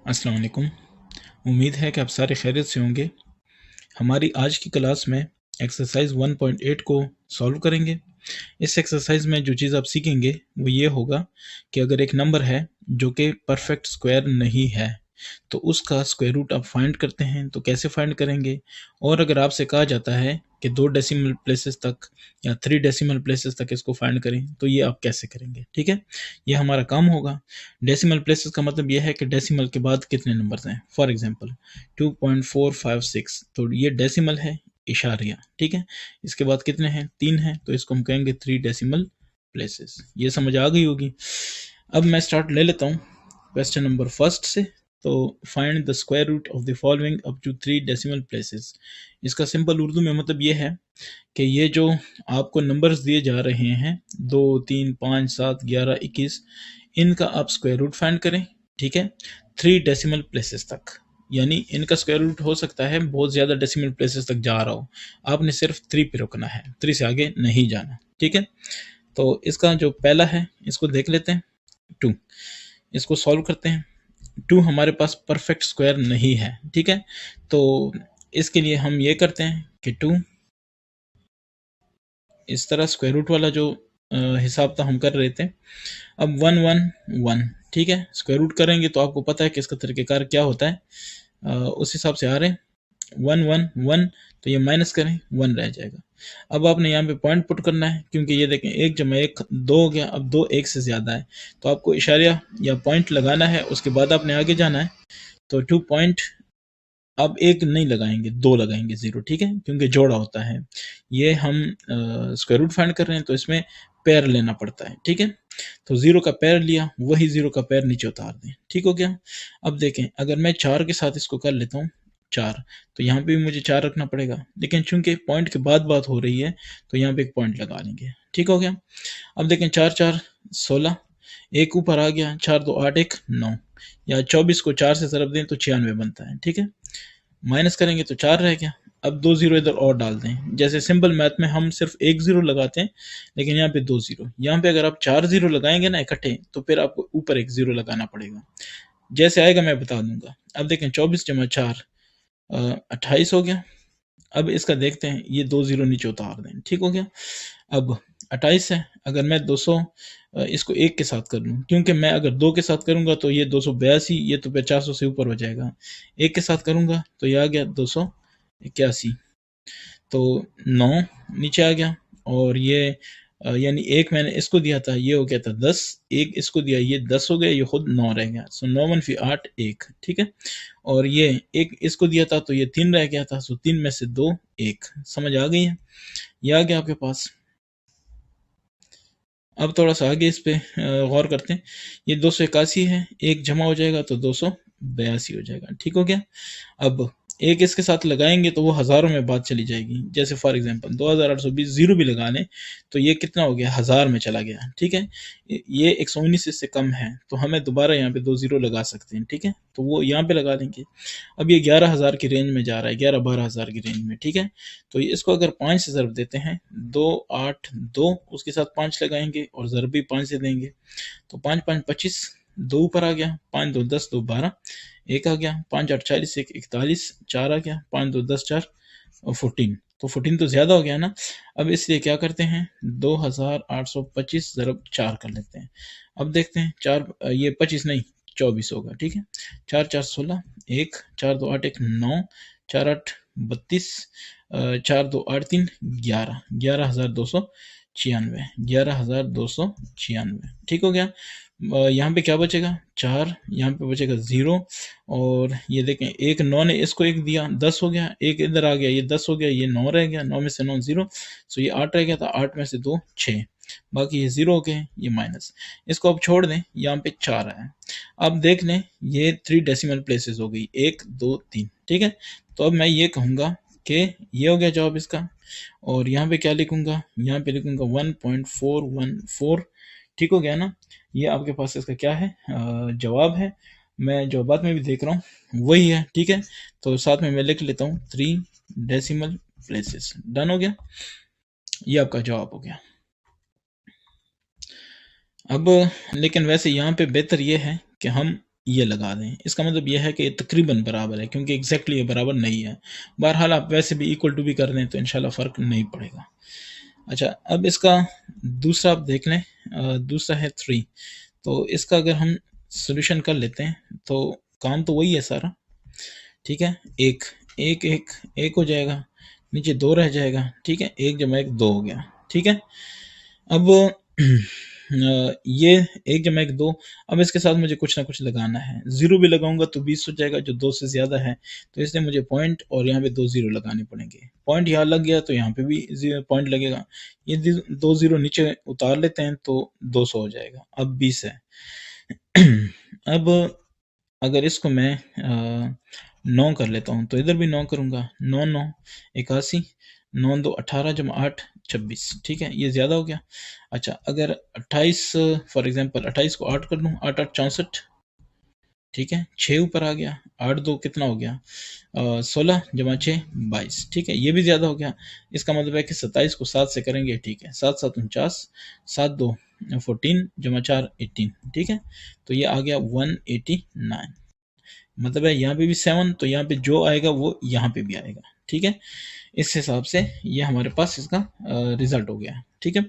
अस्सलाम वालेकुम। उम्मीद है कि आप सारे खैरियत से होंगे। हमारी आज की क्लास में एक्सरसाइज 1.8 को सॉल्व करेंगे। इस एक्सरसाइज में जो चीज़ आप सीखेंगे वो ये होगा कि अगर एक नंबर है जो कि परफेक्ट स्क्वायर नहीं है तो उसका स्क्वायर रूट आप फाइंड करते हैं, तो कैसे फाइंड करेंगे। और अगर आपसे कहा जाता है कि 2 डेसिमल प्लेसेस तक या 3 डेसिमल प्लेसेस तक इसको फाइंड करें तो ये आप कैसे करेंगे। ठीक है, ये हमारा काम होगा। डेसिमल प्लेसेस का मतलब ये है कि डेसिमल के बाद कितने नंबर्स हैं। फॉर एग्जांपल 2.456, तो ये डेसिमल है, इशारिया। ठीक है, इसके बाद कितने हैं, 3 हैं, तो इसको हम कहेंगे 3 डेसिमल प्लेसेस। ये समझ आ गई होगी। अब मैं स्टार्ट ले लेता हूँ क्वेश्चन नंबर फर्स्ट से। तो find the square root of the following up to 3 decimal places. इसका सिंपल उर्दू में मतलब ये है कि ये जो आपको नंबर्स दिए जा रहे हैं 2, 3, 5, 7, 11, 21, इनका आप स्क्वायर रूट फाइंड करें। ठीक है, 3 डेसिमल प्लेसेस तक, यानी इनका स्क्वायर रूट हो सकता है बहुत ज़्यादा डेसिमल प्लेसेस तक जा रहा हो, आपने सिर्फ 3 पे रुकना है, 3 से आगे नहीं जाना। ठीक है, तो इसका जो पहला है इसको देख लेते हैं, 2। इसको सॉल्व करते हैं। 2 हमारे पास परफेक्ट स्क्वायर नहीं है। ठीक है, तो इसके लिए हम ये करते हैं कि 2 इस तरह स्क्वायर रूट वाला जो हिसाब था हम कर रहे थे। अब 1 1 1, ठीक है, स्क्वायर रूट करेंगे तो आपको पता है कि इसका तरीक़ेकार क्या होता है। उस हिसाब से आ रहे हैं 1 1 1, तो ये माइनस करें 1 रह जाएगा। अब आपने यहाँ पे पॉइंट पुट करना है, क्योंकि ये देखें 1 जमा 1 2 हो गया। अब 2 1 से ज़्यादा है तो आपको इशारिया या पॉइंट लगाना है, उसके बाद आपने आगे जाना है। तो 2 पॉइंट, अब 1 नहीं लगाएंगे, 2 लगाएंगे 0। ठीक है, क्योंकि जोड़ा होता है। ये हम स्क्वायर रूट फाइंड कर रहे हैं तो इसमें पेयर लेना पड़ता है। ठीक है, तो 0 का पेयर लिया, वही 0 का पेयर नीचे उतार दें। ठीक हो गया। अब देखें अगर मैं 4 के साथ इसको कर लेता हूँ 4, तो यहाँ पे भी मुझे 4 रखना पड़ेगा, लेकिन चूंकि पॉइंट के बाद बात हो रही है तो यहाँ पे एक पॉइंट लगा लेंगे। ठीक हो गया। अब देखें 4 4 16, एक ऊपर आ गया, 4 2 8 1 9, या 24 को 4 से ज़रब दें तो 96 बनता है। ठीक है, माइनस करेंगे तो 4 रह गया। अब 2 ज़ीरो इधर और डाल दें। जैसे सिंपल मैथ में हम सिर्फ 1 ज़ीरो लगाते हैं, लेकिन यहाँ पे 2 ज़ीरो। यहाँ पे अगर आप 4 ज़ीरो लगाएंगे ना इकट्ठे, तो फिर आपको ऊपर 1 ज़ीरो लगाना पड़ेगा। जैसे आएगा मैं बता दूंगा। अब देखें 24 जमा 4 28 हो गया। अब इसका देखते हैं, ये 2 ज़ीरो नीचे उतार दें। ठीक हो गया। अब 28 है, अगर मैं 200 इसको 1 के साथ कर लूँ, क्योंकि मैं अगर 2 के साथ करूँगा तो ये 282, ये तो फिर 400 से ऊपर हो जाएगा। 1 के साथ करूँगा तो ये आ गया 281, तो 9 नीचे आ गया। और ये यानी 1 मैंने इसको दिया था, ये हो गया था 10, 1 इसको दिया, ये 10 हो गया, ये खुद 9 रह गया। सो 9 मनफी 8 1। ठीक है, और ये 1 इसको दिया था तो ये 3 रह गया था। सो 3 में से 2 1। समझ आ गई है, ये आ गया आपके पास। अब थोड़ा सा आगे इस पे गौर करते हैं। ये 281 है, 1 जमा हो जाएगा तो 282 हो जाएगा। ठीक हो गया। अब 1 इसके साथ लगाएंगे तो वो हज़ारों में बात चली जाएगी। जैसे फॉर एग्जांपल 2820 ज़ीरो भी लगा लें तो ये कितना हो गया, 1000 में चला गया। ठीक है, ये 119 इससे कम है तो हमें दोबारा यहाँ पे 2 ज़ीरो लगा सकते हैं। ठीक है, तो वो यहाँ पे लगा देंगे। अब ये 11,000 की रेंज में जा रहा है, 11-12,000 की रेंज में। ठीक है, तो इसको अगर 5 से ज़रब देते हैं, 2 8 2, उसके साथ 5 लगाएंगे और ज़रब भी 5 से देंगे, तो 5 5 25, 2 ऊपर आ गया, 5 2 10 2 12, 1 आ गया, 5 8 40 1 41, 4 आ गया, 5 2 10 4 और 14। तो 14 तो ज़्यादा हो गया ना। अब इसलिए क्या करते हैं, 2825 ज़रब 4 कर लेते हैं। अब देखते हैं 4, ये 25 नहीं 24 होगा। ठीक है, 4 4 16, 1 4 2 8 1 9, 4 8 32, 4 2 8 3 11, 11,296, 11,296। ठीक हो गया। यहाँ पे क्या बचेगा, 4, यहाँ पे बचेगा 0, और ये देखें 1 9 ने इसको 1 दिया, 10 हो गया, 1 इधर आ गया, ये 10 हो गया, ये 9 रह गया, 9 में से 9 0, सो ये 8 रह गया था, 8 में से 2 6, बाकी ये 0 हो गए, ये माइनस। इसको अब छोड़ दें, यहाँ पे 4 आया। अब देख लें, ये 3 डेसिमल प्लेसेस हो गई, 1 2 3। ठीक है, तो अब मैं ये कहूँगा कि ये हो गया जवाब इसका। और यहाँ पे क्या लिखूंगा, यहाँ पे लिखूंगा 1.414। ठीक हो गया ना। ये आपके पास इसका क्या है, जवाब है। मैं जवाबात में भी देख रहा हूँ वही है। ठीक है, तो साथ में मैं लिख लेता हूँ 3 डेसिमल प्लेसेस। डन हो गया, ये आपका जवाब हो गया। अब लेकिन वैसे यहाँ पे बेहतर ये है कि हम ये लगा दें। इसका मतलब ये है कि ये तकरीबन बराबर है, क्योंकि एग्ज़ैक्टली ये बराबर नहीं है। बहरहाल आप वैसे भी इक्वल टू भी कर दें तो इंशाल्लाह फ़र्क नहीं पड़ेगा। अच्छा, अब इसका दूसरा आप देख लें, दूसरा है 3। तो इसका अगर हम सॉल्यूशन कर लेते हैं तो काम तो वही है सारा, ठीक है? 1 1 1 1 हो जाएगा, नीचे 2 रह जाएगा, ठीक है? 1 जमा 1 2 हो गया, ठीक है? अब ये 1 जमा 1 2। अब इसके साथ मुझे कुछ ना कुछ लगाना है। 0 भी लगाऊँगा तो 20 हो जाएगा, जो 2 से ज़्यादा है, तो इसलिए मुझे पॉइंट और यहाँ पे 2 ज़ीरो लगाने पड़ेंगे। पॉइंट यहाँ लग गया तो यहाँ पे भी पॉइंट लगेगा। ये 2 ज़ीरो नीचे उतार लेते हैं तो 200 हो जाएगा। अब 20 है। अब अगर इसको मैं 9 कर लेता हूँ तो इधर भी 9 करूँगा। 9 9 81, 9 2 18 जमा 8 26, ठीक है? ये ज़्यादा हो गया। अच्छा, अगर 28 फॉर एग्ज़ाम्पल 28 को 8 कर दूँ, 8 8 64, ठीक है? 6 ऊपर आ गया, 8 2 कितना हो गया? 16 जमा 6 22, ठीक है? ये भी ज़्यादा हो गया। इसका मतलब है कि 27 को 7 से करेंगे, ठीक है? 7 7 49, 7 2 14 जमा 4 18, ठीक है? तो ये आ गया 189। मतलब है यहाँ पे भी 7, तो यहाँ पे जो आएगा वो यहाँ पे भी आएगा, ठीक है? इस हिसाब से ये हमारे पास इसका रिजल्ट हो गया, ठीक है?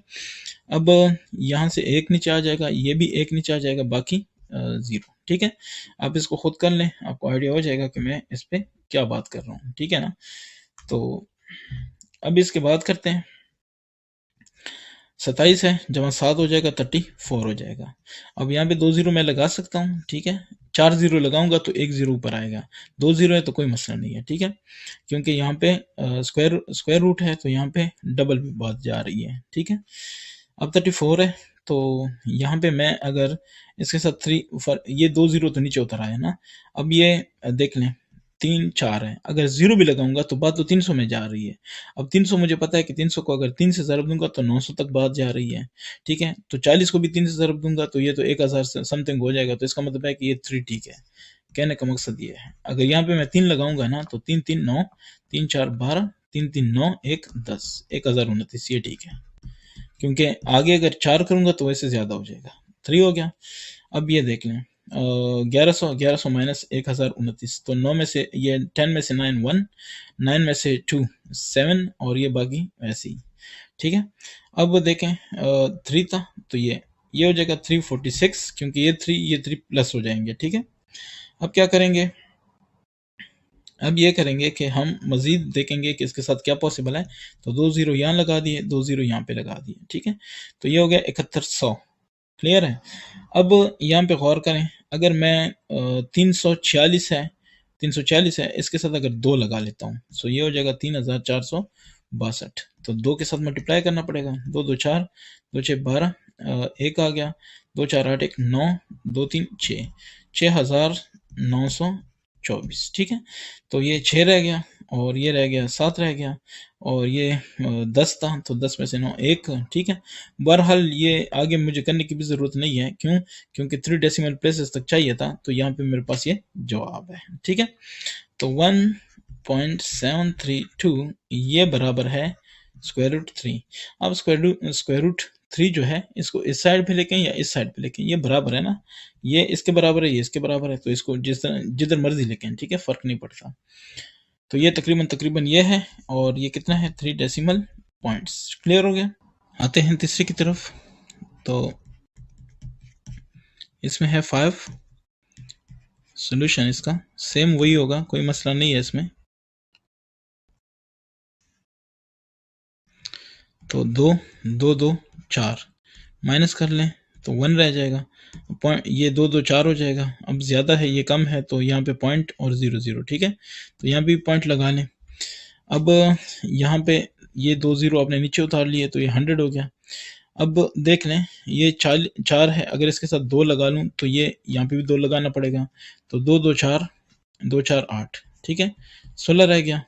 अब यहाँ से 1 नीचे आ जाएगा, ये भी 1 नीचे आ जाएगा, बाकी 0, ठीक है? आप इसको खुद कर लें, आपको आइडिया हो जाएगा कि मैं इस पे क्या बात कर रहा हूँ, ठीक है ना? तो अब इसके बाद करते हैं। 27 है जमा 7 हो जाएगा, 34 हो जाएगा। अब यहाँ पे 2 ज़ीरो मैं लगा सकता हूँ, ठीक है? 4 ज़ीरो लगाऊंगा तो 1 ज़ीरो ऊपर आएगा। 2 ज़ीरो है तो कोई मसला नहीं है, ठीक है? क्योंकि यहाँ पे स्क्वायर रूट है तो यहाँ पे डबल बात जा रही है, ठीक है? अब 34 है तो यहाँ पे मैं अगर इसके साथ 3 फॉर ये 2 ज़ीरो तो नीचे उतर आया ना। अब ये देख लें 3 4 है, अगर 0 भी लगाऊंगा तो बात तो 300 में जा रही है। अब 300 मुझे पता है कि 300 को अगर 3 से ज़रब दूंगा तो 900 तक बात जा रही है, ठीक है? तो 40 को भी 3 से ज़रब दूंगा तो ये तो 1000 समथिंग हो जाएगा, तो इसका मतलब है कि ये 3 ठीक है। कहने का मकसद ये है, अगर यहाँ पे मैं 3 लगाऊंगा ना तो 3 3 9, 3 4 12, 3 3 9 1 10, 1029, ये ठीक है। क्योंकि आगे अगर 4 करूंगा तो वैसे ज़्यादा हो जाएगा। 3 हो गया। अब ये देख लें 1100 माइनस 1029, तो 9 में से ये 10 में से 9 1, 9 में से 2 7, और ये बाकी वैसे ही, ठीक है? अब देखें 3 था तो ये हो जाएगा 346, क्योंकि ये 3 प्लस हो जाएंगे, ठीक है? अब क्या करेंगे? अब ये करेंगे कि हम मज़ीद देखेंगे कि इसके साथ क्या पॉसिबल है। तो 2 ज़ीरो यहाँ लगा दिए, 2 ज़ीरो यहाँ पे लगा दिए, ठीक है? तो ये हो गया 7100, क्लियर है? अब यहाँ पे गौर करें, अगर मैं 346 है, 346 है, इसके साथ अगर 2 लगा लेता हूँ तो ये हो जाएगा 3462, तो 2 के साथ मल्टीप्लाई करना पड़ेगा। 2 2 4, 2 6 12, 1 आ गया, 2 4 8 1 9, 2 3 6, 6924, ठीक है? तो ये 6 रह गया, और ये रह गया 7 रह गया, और ये 10 था तो 10 में से 9 1, ठीक है? बहरहाल ये आगे मुझे करने की भी ज़रूरत नहीं है, क्यों? क्योंकि 3 डेसिमल प्लेसेस तक चाहिए था, तो यहाँ पे मेरे पास ये जवाब है, ठीक है? तो 1.732 ये बराबर है स्क्वायर रूट 3। अब स्क्वायर रूट 3 जो है, इसको इस साइड पे लेके या इस साइड पे लेके, ये बराबर है ना? ये इसके बराबर है, ये इसके बराबर है, तो इसको जिस तरह जिधर मर्जी लेके, ठीक है? फ़र्क नहीं पड़ता। तो ये तकरीबन तकरीबन ये है, और ये कितना है? 3 डेसिमल पॉइंट्स। क्लियर हो गया? आते हैं तीसरे की तरफ। तो इसमें है 5। सोल्यूशन इसका सेम वही होगा, कोई मसला नहीं है इसमें। तो 2 2 2 4 माइनस कर लें तो 1 रह जाएगा। पॉइंट ये 2 2 4 हो जाएगा। अब ज़्यादा है, ये कम है, तो यहाँ पे पॉइंट और 0 0, ठीक है? तो यहाँ भी पॉइंट लगा लें। अब यहाँ पे ये 2 ज़ीरो आपने नीचे उतार लिए तो ये 100 हो गया। अब देख लें, ये 4 है, अगर इसके साथ 2 लगा लूँ तो ये यहाँ पे भी 2 लगाना पड़ेगा। तो 2 2 4, 2 4 8, ठीक है? 16 रह गया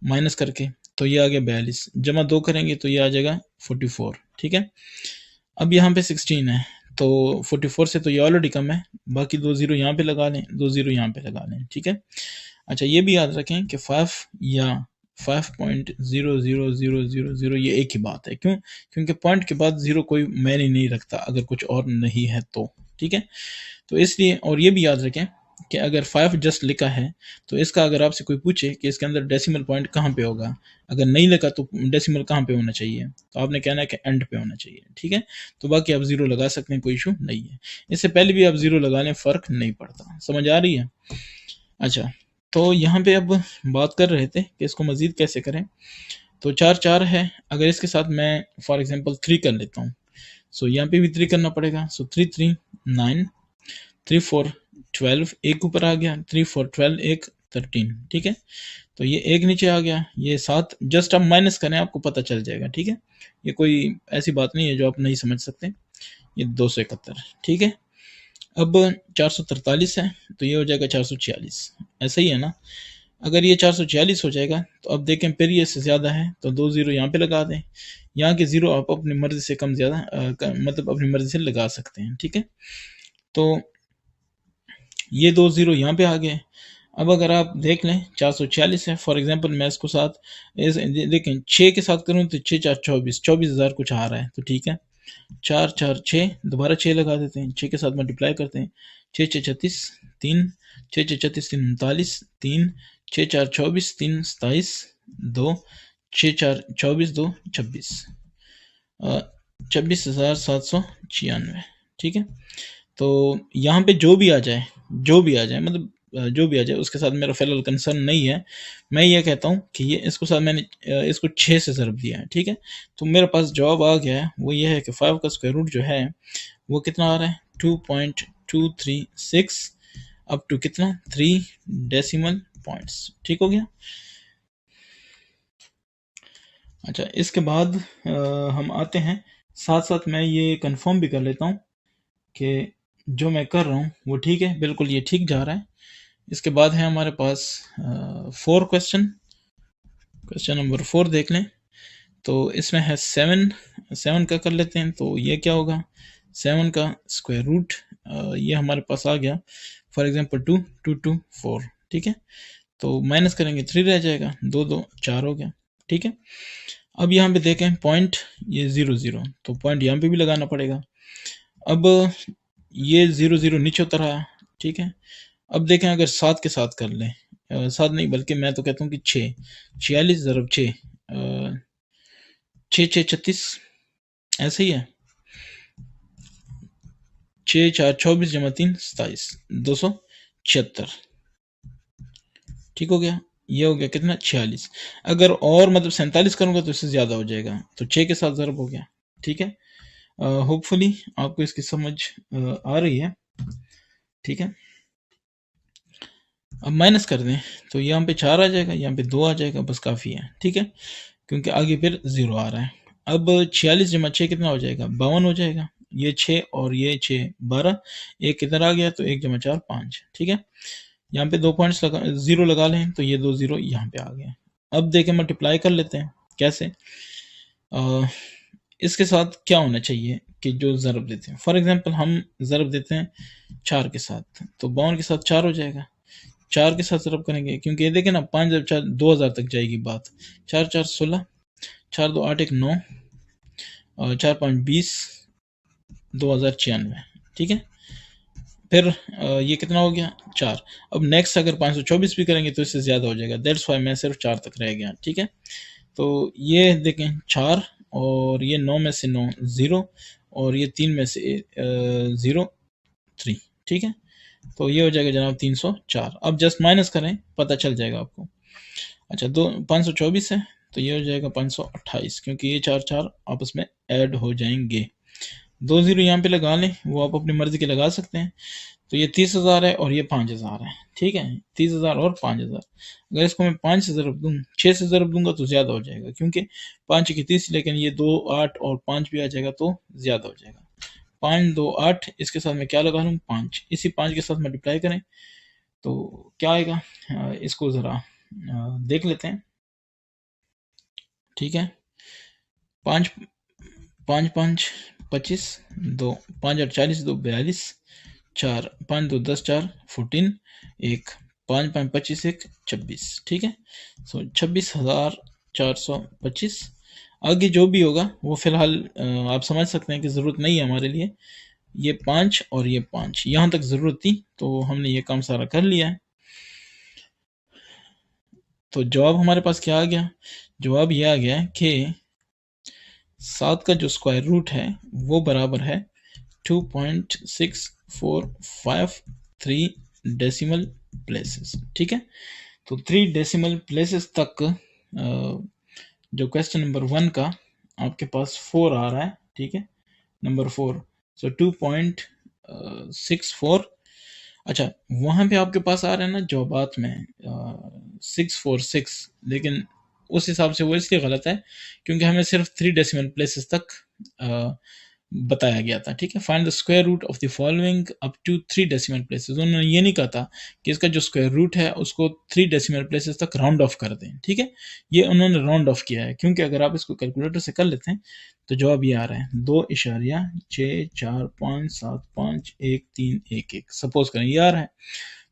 माइनस करके, तो ये आ गया 42, जमा 2 करेंगे तो ये आ जाएगा 44, ठीक है? अब यहाँ पे 16 है, तो 44 से तो ये ऑलरेडी कम है, बाकी 2 ज़ीरो यहाँ पे लगा लें, 2 ज़ीरो यहाँ पे लगा लें, ठीक है? अच्छा, ये भी याद रखें कि 5 या 5.00000 ये एक ही बात है। क्यों? क्योंकि पॉइंट के बाद 0 कोई मायने नहीं रखता अगर कुछ और नहीं है तो, ठीक है? तो इसलिए, और ये भी याद रखें कि अगर 5 जस्ट लिखा है तो इसका अगर आपसे कोई पूछे कि इसके अंदर डेसिमल पॉइंट कहाँ पे होगा, अगर नहीं लिखा तो डेसिमल कहाँ पे होना चाहिए, तो आपने कहना है कि एंड पे होना चाहिए, ठीक है। तो बाकी आप जीरो लगा सकते हैं, कोई इशू नहीं है। इससे पहले भी आप जीरो लगा लें, फर्क नहीं पड़ता। समझ आ रही है? अच्छा, तो यहाँ पे अब बात कर रहे थे कि इसको मजीद कैसे करें। तो 4 4 है, अगर इसके साथ मैं फॉर एग्जांपल 3 कर लेता हूँ, सो यहाँ पे भी 3 करना पड़ेगा। सो 3 3 9, 3 4 12, एक ऊपर आ गया, 3 4 12, एक 13, ठीक है। तो ये एक नीचे आ गया, ये 7, जस्ट आप माइनस करें आपको पता चल जाएगा, ठीक है। ये कोई ऐसी बात नहीं है जो आप नहीं समझ सकते। ये 271, ठीक है। अब 443 है, तो ये हो जाएगा 446, ऐसा ही है ना। अगर ये 446 हो जाएगा तो अब देखें फिर ये से ज़्यादा है तो 2 ज़ीरो यहाँ पे लगा दें। यहाँ के ज़ीरो आप अपनी मर्ज़ी से कम ज़्यादा मतलब अपनी मर्ज़ी से लगा सकते हैं, ठीक है। तो ये 2 ज़ीरो यहाँ पे आ गए। अब अगर आप देख लें 446 है, फॉर एग्जांपल मैं इसको साथ देखें 6 के साथ करूँ तो 6 4 24, 24,000 कुछ आ रहा है, तो ठीक है। 4 4 6, दोबारा 6 लगा देते हैं, 6 के साथ मल्टीप्लाई करते हैं, 6 6 36, 3, 6 6 36, 3 39, 3, 6 4 24, 3 27, 2, 6 4 24, 2 26, 26,796, ठीक है। तो यहाँ पे जो भी आ जाए, जो भी आ जाए, मतलब जो भी आ जाए उसके साथ मेरा फिलहाल कंसर्न नहीं है। मैं ये कहता हूँ कि ये इसको साथ मैंने इसको 6 से ज़रब दिया है, ठीक है। तो मेरे पास जवाब आ गया है, वो ये है कि 5 का स्क्वायर रूट जो है वो कितना आ रहा है, 2.236 अप टू कितना 3 डेसिमल पॉइंट्स, ठीक हो गया। अच्छा, इसके बाद हम आते हैं, साथ साथ मैं ये कंफर्म भी कर लेता हूँ कि जो मैं कर रहा हूँ वो ठीक है, बिल्कुल ये ठीक जा रहा है। इसके बाद है हमारे पास 4 क्वेश्चन। क्वेश्चन नंबर 4 देख लें, तो इसमें है 7, 7 का कर लेते हैं। तो ये क्या होगा, 7 का स्क्वायर रूट, ये हमारे पास आ गया फॉर एग्जांपल 2 2 2 4, ठीक है। तो माइनस करेंगे 3 रह जाएगा, 2 2 4 हो गया, ठीक है। अब यहाँ पे देखें पॉइंट ये 0 0, तो पॉइंट यहाँ पे भी लगाना पड़ेगा। अब ये 0 0 नीचे उतर आया, ठीक है। अब देखें अगर 7 के साथ कर लें, 7 नहीं बल्कि मैं तो कहता हूँ कि 6, 46 ज़रब 6, 6 6 36, ऐसे ही है। 6 4 24 जमा 3 27, 276, ठीक हो गया। ये हो गया कितना 46। अगर और मतलब 47 करूँगा तो इससे ज़्यादा हो जाएगा, तो 6 के साथ ज़रब हो गया, ठीक है। होपफुली आपको इसकी समझ आ रही है, ठीक है। अब माइनस कर दें तो यहाँ पे 4 आ जाएगा, यहाँ पे 2 आ जाएगा, बस काफ़ी है, ठीक है, क्योंकि आगे फिर 0 आ रहा है। अब 46 जमा 6 कितना हो जाएगा, 52 हो जाएगा। ये 6 और ये 6 12, एक किधर आ गया, तो 1 जमा 4 5, ठीक है। यहाँ पे 2 पॉइंट्स लगा, 0 लगा लें, तो ये 2 0 यहाँ पे आ गए। अब देखें मल्टीप्लाई कर लेते हैं कैसे। इसके साथ क्या होना चाहिए कि जो ज़रब देते हैं, फॉर एग्जांपल हम ज़रब देते हैं 4 के साथ, तो 52 के साथ 4 हो जाएगा। 4 के साथ ज़रब करेंगे, क्योंकि ये देखें ना 5 जब 4 2000 तक जाएगी बात। 4 4 16, 4 2 8 1 9, और 4 5 20, 2096, ठीक है। फिर ये कितना हो गया 4। अब नेक्स्ट अगर 524 भी करेंगे तो इससे ज़्यादा हो जाएगा, दैट्स वाई मैं सिर्फ 4 तक रह गया, ठीक है। तो ये देखें 4, और ये 9 में से 9 0, और ये 3 में से 0 3, ठीक है। तो ये हो जाएगा जनाब 304। अब जस्ट माइनस करें, पता चल जाएगा आपको। अच्छा, 524 है, तो ये हो जाएगा 528, क्योंकि ये 4 4 आपस में ऐड हो जाएंगे। 2 0 यहाँ पे लगा लें, वो आप अपनी मर्जी के लगा सकते हैं। तो ये 30,000 है और ये 5,000 है, ठीक है। 30,000 और 5,000। अगर इसको मैं 5 से ज़रब दूँ, 6 से ज़रब दूंगा तो ज़्यादा हो जाएगा, क्योंकि 5 की 30, लेकिन ये 2 8 और 5 भी आ जाएगा तो ज़्यादा हो जाएगा। 5 2 8, इसके साथ मैं क्या लगा लूँ 5, इसी 5 के साथ मल्टीप्लाई करें तो क्या आएगा, इसको ज़रा देख लेते हैं, ठीक है। 5 5 5 25, 2 5 8 40, 2 42, 4 5 2 10 4 14, 1 5 5 25, 1 26, ठीक है। सो 26,425। आगे जो भी होगा वो फिलहाल आप समझ सकते हैं कि ज़रूरत नहीं है हमारे लिए, ये 5 और ये 5 यहाँ तक ज़रूरत थी, तो हमने ये काम सारा कर लिया है। तो जवाब हमारे पास क्या आ गया? जवाब ये आ गया कि 7 का जो स्क्वायर रूट है वो बराबर है 2.6453 डेसिमल प्लेसेस। ठीक है, तो 3 डेसिमल प्लेसेस तक जो क्वेश्चन नंबर 1 का आपके पास 4 आ रहा है। ठीक है, नंबर 4, सो 2.64। अच्छा, वहाँ पे आपके पास आ रहा है ना जवाबात में 646, लेकिन उस हिसाब से वो इसलिए गलत है क्योंकि हमें सिर्फ 3 डेसिमल प्लेसेस तक बताया गया था। ठीक है, find the square root of the following up to 3 decimal places. उन्होंने ये नहीं कहा था कि इसका जो स्क्वायर रूट है उसको 3 डेसिमल प्लेसेस तक राउंड ऑफ कर दें। ठीक है, ये उन्होंने राउंड ऑफ किया है, क्योंकि अगर आप इसको कैलकुलेटर से कर लेते हैं तो जवाब ये आ रहा है 2.6457511 सपोज करें ये आ रहा है।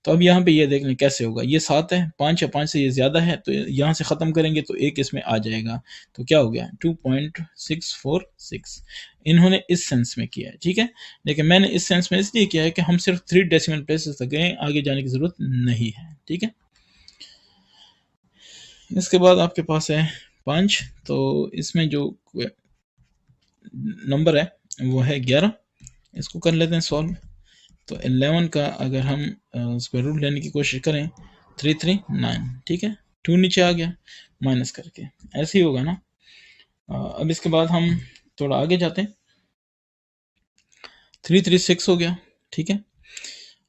तो अब यहाँ पे ये देख लें कैसे होगा। ये 7 है, 5 या 5 से ये ज़्यादा है, तो यहाँ से ख़त्म करेंगे तो एक इसमें आ जाएगा। तो क्या हो गया 2.646। इन्होंने इस सेंस में किया है। ठीक है, लेकिन मैंने इस सेंस में इसलिए किया है कि हम सिर्फ 3 डेसिमल प्लेसेस तक गए, आगे जाने की ज़रूरत नहीं है। ठीक है, इसके बाद आपके पास है 5। तो इसमें जो नंबर है वो है 11। इसको कर लेते हैं सॉल्व। तो 11 का अगर हम स्क्वायर रूट लेने की कोशिश करें 339। ठीक है, 2 नीचे आ गया माइनस करके, ऐसे ही होगा ना। अब इसके बाद हम थोड़ा आगे जाते हैं, 336 हो गया। ठीक है,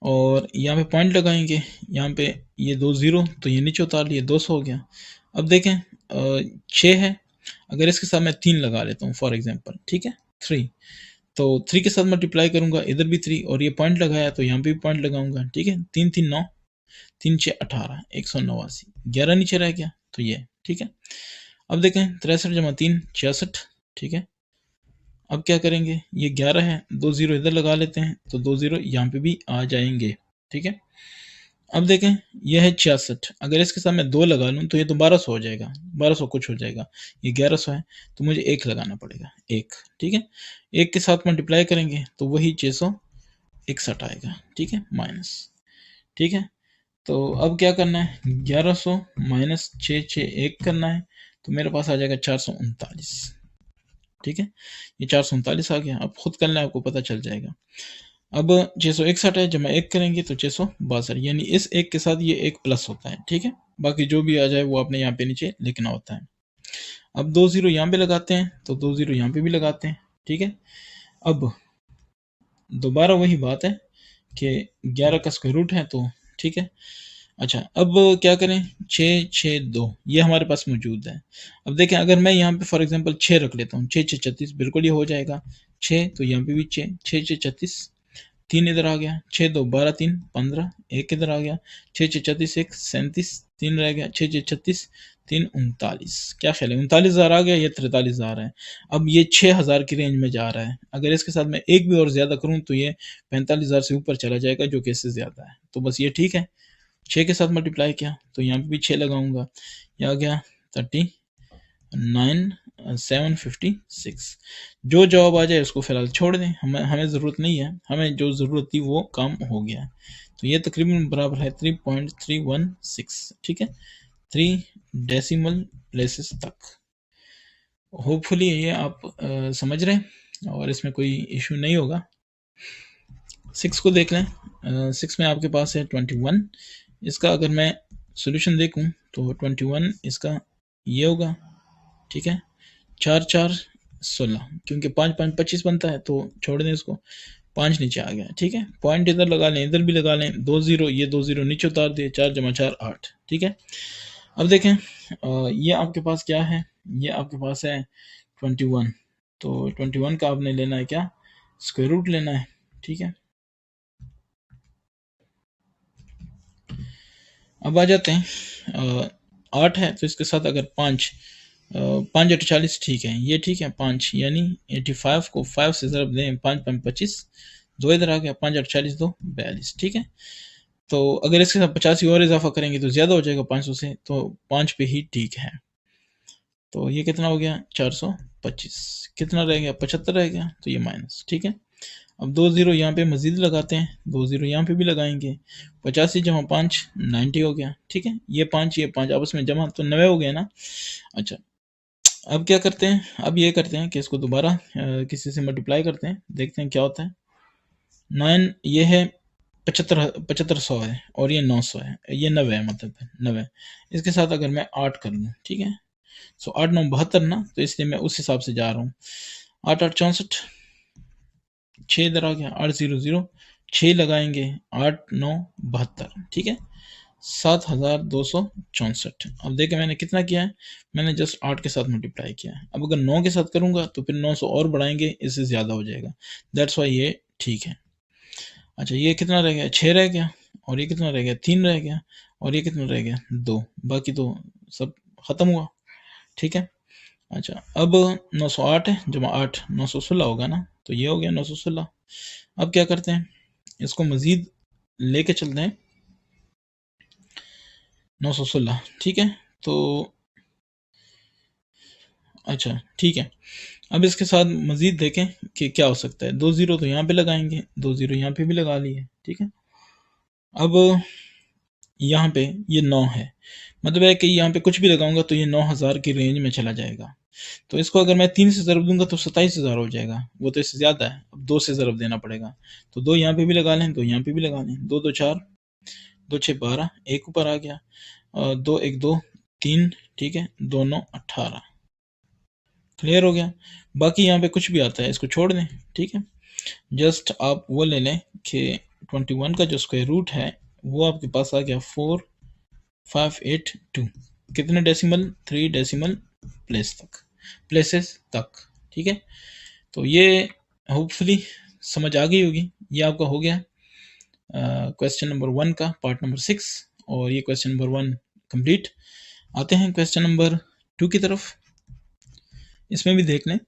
और यहाँ पे पॉइंट लगाएंगे, यहाँ पे ये 2 0 तो ये नीचे उतार लिए, 200 हो गया। अब देखें 6 है, अगर इसके साथ मैं 3 लगा लेता हूँ फॉर एग्जांपल। ठीक है, 3, तो 3 के साथ मल्टीप्लाई करूंगा, इधर भी 3 और ये पॉइंट लगाया तो यहाँ पे भी पॉइंट लगाऊंगा। ठीक है, 3 3 9, 3 6 18, 189, 11 नीचे रह गया तो ये। ठीक है, अब देखें 63 जमा 3 66। ठीक है, अब क्या करेंगे, ये 11 है, 2 0 इधर लगा लेते हैं तो 2 0 यहाँ पे भी आ जाएंगे। ठीक है, अब देखें यह है 66, अगर इसके साथ मैं 2 लगा लूँ तो ये तो 1200 हो जाएगा, 1200 कुछ हो जाएगा। ये 1100 है तो मुझे 1 लगाना पड़ेगा, 1। ठीक है, 1 के साथ मल्टीप्लाई करेंगे तो वही 661 आएगा। ठीक है, माइनस। ठीक है, तो अब क्या करना है, 1100 माइनस 661 करना है, तो मेरे पास आ जाएगा 439। ठीक है, ये 439 आ गया। अब खुद करना है, आपको पता चल जाएगा। अब 661 है, जब मैं 1 करेंगे तो 662, यानी इस 1 के साथ ये 1 प्लस होता है। ठीक है, बाकी जो भी आ जाए वो आपने यहाँ पे नीचे लिखना होता है। अब 2 0 यहाँ पे लगाते हैं तो 2 0 यहाँ पे भी लगाते हैं। ठीक है, अब दोबारा वही बात है कि 11 का स्क्वायर रूट है तो ठीक है। अच्छा, अब क्या करें, 6 6 2 ये हमारे पास मौजूद है। अब देखें अगर मैं यहाँ पे फॉर एग्जांपल 6 रख लेता हूँ, 6 6 36, बिल्कुल ये हो जाएगा 6, तो यहाँ पे भी 6 6 6 36, 3 इधर आ गया, 6 2 12 3 15, 1 इधर आ गया, 6 6 36 1 37, 3 रह गया, 6 6 36 3 39। क्या ख्याल है, 39,000 आ गया, ये 43,000 है। अब ये 6,000 की रेंज में जा रहा है, अगर इसके साथ मैं एक भी और ज़्यादा करूँ तो ये 45,000 से ऊपर चला जाएगा, जो कि इससे ज़्यादा है। तो बस ये ठीक है, 6 के साथ मल्टीप्लाई किया तो यहाँ पे भी 6 लगाऊंगा, यह आ गया 39,756। जो जवाब आ जाए उसको फिलहाल छोड़ दें, हमें ज़रूरत नहीं है, हमें जो ज़रूरत थी वो काम हो गया। तो ये तकरीबन बराबर है 3.316। ठीक है, 3 डेसिमल प्लेसेस तक। होपफुली ये आप समझ रहे हैं और इसमें कोई इशू नहीं होगा। 6 को देख लें, 6 में आपके पास है 21। इसका अगर मैं सॉल्यूशन देखूं तो 21 इसका ये होगा। ठीक है, 4 4 16, क्योंकि 5 5 25 बनता है, तो छोड़ दें इसको, 5 नीचे आ गया। ठीक है, पॉइंट इधर लगा लें, इधर भी लगा लें, 2 0, ये 2 0 नीचे उतार दिए, 4 जमा 4 8। ठीक है, अब देखें ये आपके पास क्या है, ये आपके पास है 21। तो 21 का आपने लेना है क्या, स्क्वायर रूट लेना है। ठीक है, अब आ जाते हैं 8 है तो इसके साथ अगर 5 5 8 40, ठीक है, ये ठीक है 5, यानी 85 को 5 से ज़रब दें, 5 5 25, 2 इधर आ गया, 5 8 40 2 42। ठीक है, तो अगर इसके साथ 85 और इजाफा करेंगे तो ज़्यादा हो जाएगा 500 से, तो 5 पे ही ठीक है। तो ये कितना हो गया 425, कितना रह गया 75 रह गया, तो ये माइनस। ठीक है, अब 2 ज़ीरो यहाँ पे मज़ीद लगाते हैं, 2 ज़ीरो यहाँ पे भी लगाएंगे। 85 जमा 5 90 हो गया, ठीक है। ये 5 आपस में जमा तो 90 हो गया ना। अच्छा, अब क्या करते हैं, अब ये करते हैं कि इसको दोबारा किसी से मल्टीप्लाई करते हैं, देखते हैं क्या होता है। 9 ये है 7500 है और ये 900 है, ये 90 है, मतलब 90। इसके साथ अगर मैं 8 कर लूँ, ठीक है, सो 8 9 72 ना, तो इसलिए मैं उस हिसाब से जा रहा हूँ। 8 8 64, 6 इधर आ गया, 8 0 0, 6 लगाएंगे, 8 9 72, ठीक है, 7264। अब देखें मैंने कितना किया है, मैंने जस्ट 8 के साथ मल्टीप्लाई किया है। अब अगर 9 के साथ करूंगा तो फिर 900 और बढ़ाएंगे, इससे ज़्यादा हो जाएगा, दैट्स वाई ये ठीक है। अच्छा, ये कितना रह गया, 6 रह गया, और ये कितना रह गया, 3 रह गया, और ये कितना रह गया, 2, बाकी तो सब खत्म हुआ, ठीक है। अच्छा, अब 908 है जमा 8 916 होगा ना, तो ये हो गया 916। अब क्या करते हैं, इसको मजीद लेके चलते हैं, 916, ठीक है। तो अच्छा, ठीक है, अब इसके साथ मजीद देखें कि क्या हो सकता है। 2 ज़ीरो तो यहाँ पे लगाएंगे, 2 ज़ीरो यहाँ पे भी लगा लिए, ठीक है। अब यहाँ पे ये 9 है, मतलब है कि यहाँ पे कुछ भी लगाऊंगा तो ये 9000 की रेंज में चला जाएगा। तो इसको अगर मैं 3 से ज़रब दूंगा तो 27,000 हो जाएगा, वो तो इससे ज़्यादा है, अब 2 से ज़रब देना पड़ेगा। तो 2 यहाँ पे भी लगा लें, 2 यहाँ पे भी लगा लें, 2 2 4, 2 6 12, एक ऊपर आ गया, 2 1 2 3, ठीक है, 2 9 18, क्लियर हो गया। बाकी यहाँ पे कुछ भी आता है इसको छोड़ दें, ठीक है। जस्ट आप वो ले लें कि 21 का जो स्क्वायर रूट है वो आपके पास आ गया 4582, कितने डेसिमल, 3 डेसिमल प्लेसेस तक, ठीक है। तो ये होपफुली समझ आ गई होगी। ये आपका हो गया क्वेश्चन नंबर 1 का पार्ट नंबर 6, और ये क्वेश्चन नंबर 1 कंप्लीट। आते हैं क्वेश्चन नंबर 2 की तरफ। इसमें भी देख लें,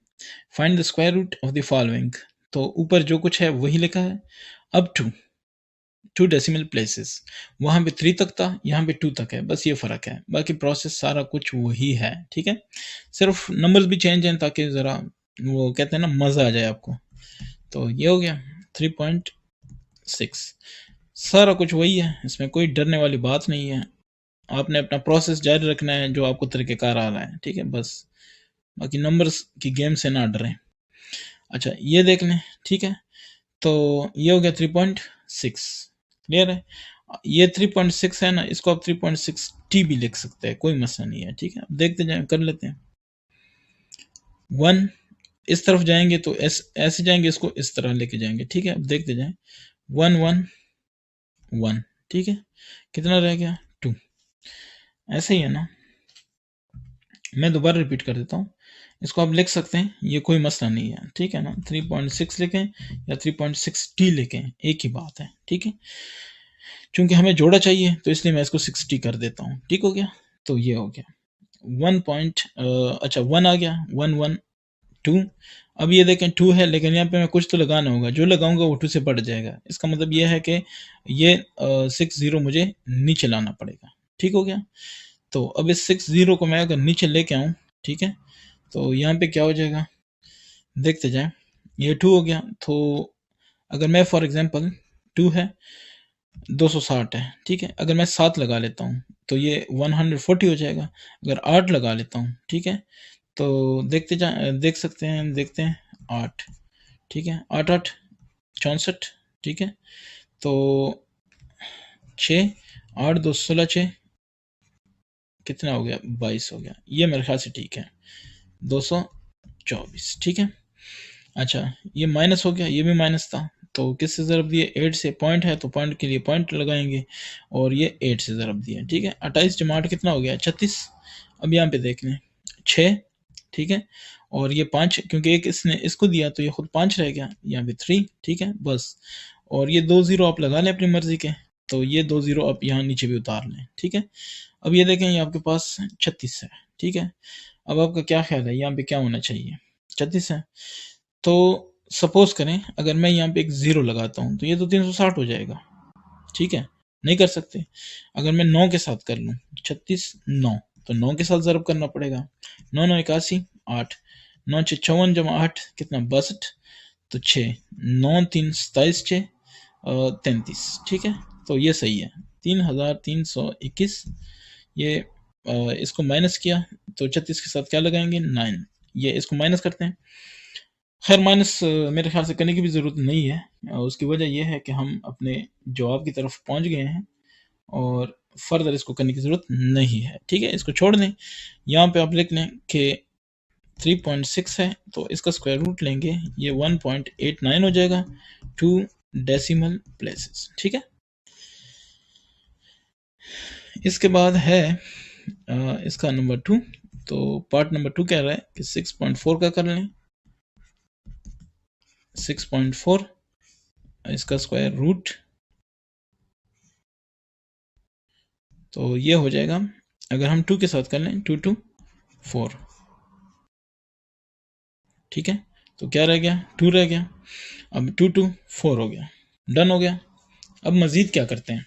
find the square root of the following. तो ऊपर जो कुछ है वही लिखा है, अब टू डेसिमल प्लेसेस, वहाँ पे 3 तक था, यहाँ पे 2 तक है, बस ये फ़र्क है, बाकी प्रोसेस सारा कुछ वही है, ठीक है। सिर्फ नंबर्स भी चेंज हैं ताकि ज़रा वो कहते हैं ना मज़ा आ जाए आपको। तो ये हो गया 3.6, सारा कुछ वही है, इसमें कोई डरने वाली बात नहीं है। आपने अपना प्रोसेस जारी रखना है जो आपको तरीक़ेकार आ रहा है, ठीक है, बस बाकी नंबर्स की गेम से ना डरें। अच्छा, ये देख लें, ठीक है। तो ये हो गया 3.6, क्लियर है। ये 3.6 है ना, इसको आप 3.6t भी लिख सकते हैं, कोई मसला नहीं है, ठीक है। अब देखते जाए, कर लेते हैं। 1 इस तरफ जाएंगे तो ऐसे जाएंगे, इसको इस तरह लेके जाएंगे, ठीक है। अब देखते जाए, 1 1 1, ठीक है, कितना रह गया, 2, ऐसे ही है ना। मैं दोबारा रिपीट कर देता हूँ, इसको आप लिख सकते हैं, ये कोई मसला नहीं है, ठीक है ना। 3.6 लिखें या 3.6t लिखें, एक ही बात है, ठीक है। चूंकि हमें जोड़ा चाहिए तो इसलिए मैं इसको 60 कर देता हूँ, ठीक हो गया। तो ये हो गया 1 पॉइंट, अच्छा 1 आ गया, 1 1 2। अब ये देखें 2 है, लेकिन यहाँ पे मैं कुछ तो लगाना होगा, जो लगाऊंगा वो 2 से बढ़ जाएगा। इसका मतलब ये है कि ये 6 0 मुझे नीचे लाना पड़ेगा, ठीक हो गया। तो अब इस 6 0 को मैं अगर नीचे लेके आऊँ, ठीक है, तो यहाँ पे क्या हो जाएगा, देखते जाए। ये 2 हो गया, तो अगर मैं फॉर एग्जांपल 2 है, 260 है, ठीक है, अगर मैं 7 लगा लेता हूँ तो ये 140 हो जाएगा। अगर 8 लगा लेता हूँ, ठीक है, तो देख सकते हैं, देखते हैं 8, ठीक है, 8 8 64, ठीक है। तो 6 8 2 16, 6 कितना हो गया, 22 हो गया, ये मेरे ख्याल से ठीक है, 224, ठीक है। अच्छा, ये माइनस हो गया, ये भी माइनस था, तो किससे ज़रब दिए, 8 से, पॉइंट है तो पॉइंट के लिए पॉइंट लगाएंगे, और ये 8 से ज़रब दिया, ठीक है। 28 जमा 8 कितना हो गया, 36। अब यहाँ पे देख लें, 6, ठीक है, और ये 5, क्योंकि एक इसने इसको दिया तो ये खुद 5 रह गया, यहाँ पे 3, ठीक है, बस। और ये 2 ज़ीरो आप लगा लें अपनी मर्ज़ी के, तो ये 2 ज़ीरो आप यहाँ नीचे भी उतार लें, ठीक है। अब ये देखें, ये आपके पास 36 है, ठीक है। अब आपका क्या ख्याल है, यहाँ पे क्या होना चाहिए, 36 है। तो सपोज करें अगर मैं यहाँ पे एक 0 लगाता हूँ तो ये तो 360 हो जाएगा, ठीक है, नहीं कर सकते। अगर मैं 9 के साथ कर लूँ, 36 9, तो 9 के साथ ज़रब करना पड़ेगा, 9 9 81, 8, 9 6 54 जमा 8 कितना, 62, तो 6, 9 3 27 6 33, ठीक है। तो ये सही है 3321। ये इसको माइनस किया तो 36 के साथ क्या लगाएंगे 9, ये इसको माइनस करते हैं। खैर माइनस मेरे ख्याल से करने की भी ज़रूरत नहीं है। उसकी वजह यह है कि हम अपने जवाब की तरफ पहुंच गए हैं और फर्दर इसको करने की ज़रूरत नहीं है, ठीक है। इसको छोड़ दें। यहाँ पे आप लिख लें कि 3.6 है तो इसका स्क्वायर रूट लेंगे, ये 1.89 हो जाएगा 2 डेसिमल प्लेसेस, ठीक है। इसके बाद है इसका नंबर 2। तो पार्ट नंबर 2 कह रहा है कि 6.4 का कर लें। 6.4 इसका स्क्वायर रूट, तो ये हो जाएगा, अगर हम 2 के साथ कर लें 2 2 4, ठीक है। तो क्या रह गया 2 रह गया, अब 2 2 4 हो गया, डन हो गया। अब मज़ीद क्या करते हैं,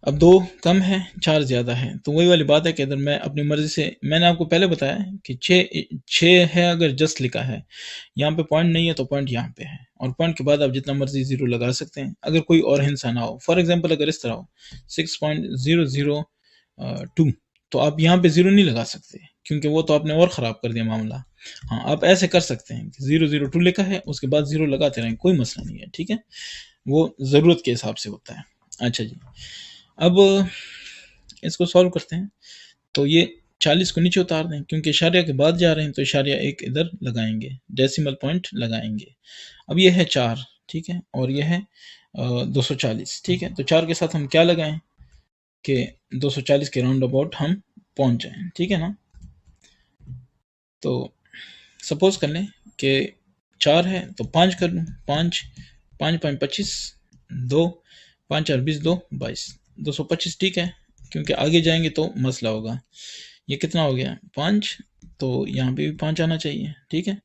अब 2 कम है 4 ज़्यादा है, तो वही वाली बात है कि अगर मैं अपनी मर्ज़ी से, मैंने आपको पहले बताया कि 6 है अगर जस्ट लिखा है, यहाँ पे पॉइंट नहीं है तो पॉइंट यहाँ पे है, और पॉइंट के बाद आप जितना मर्ज़ी ज़ीरो लगा सकते हैं अगर कोई और हिंसा ना हो। फॉर एग्जांपल अगर इस तरह हो 6.002, तो आप यहाँ पे ज़ीरो नहीं लगा सकते क्योंकि वो तो आपने और ख़राब कर दिया मामला। हाँ, आप ऐसे कर सकते हैं कि 002 लिखा है उसके बाद ज़ीरो लगाते रहें, कोई मसला नहीं है, ठीक है। वो ज़रूरत के हिसाब से होता है। अच्छा जी, अब इसको सॉल्व करते हैं। तो ये 40 को नीचे उतार दें क्योंकि इशारिया के बाद जा रहे हैं तो इशारिया एक इधर लगाएंगे, डेसिमल पॉइंट लगाएंगे। अब ये है 4, ठीक है, और ये है 240, ठीक है। तो 4 के साथ हम क्या लगाएं कि 240 के राउंड अबाउट हम पहुंच जाएं, ठीक है ना। तो सपोज कर लें कि 4 है तो 5 कर लूँ, 5 5 5 25, 2 5 4 20, 2 22, 225, ठीक है, क्योंकि आगे जाएंगे तो मसला होगा। ये कितना हो गया 5, तो यहाँ पे भी 5 आना चाहिए, ठीक है।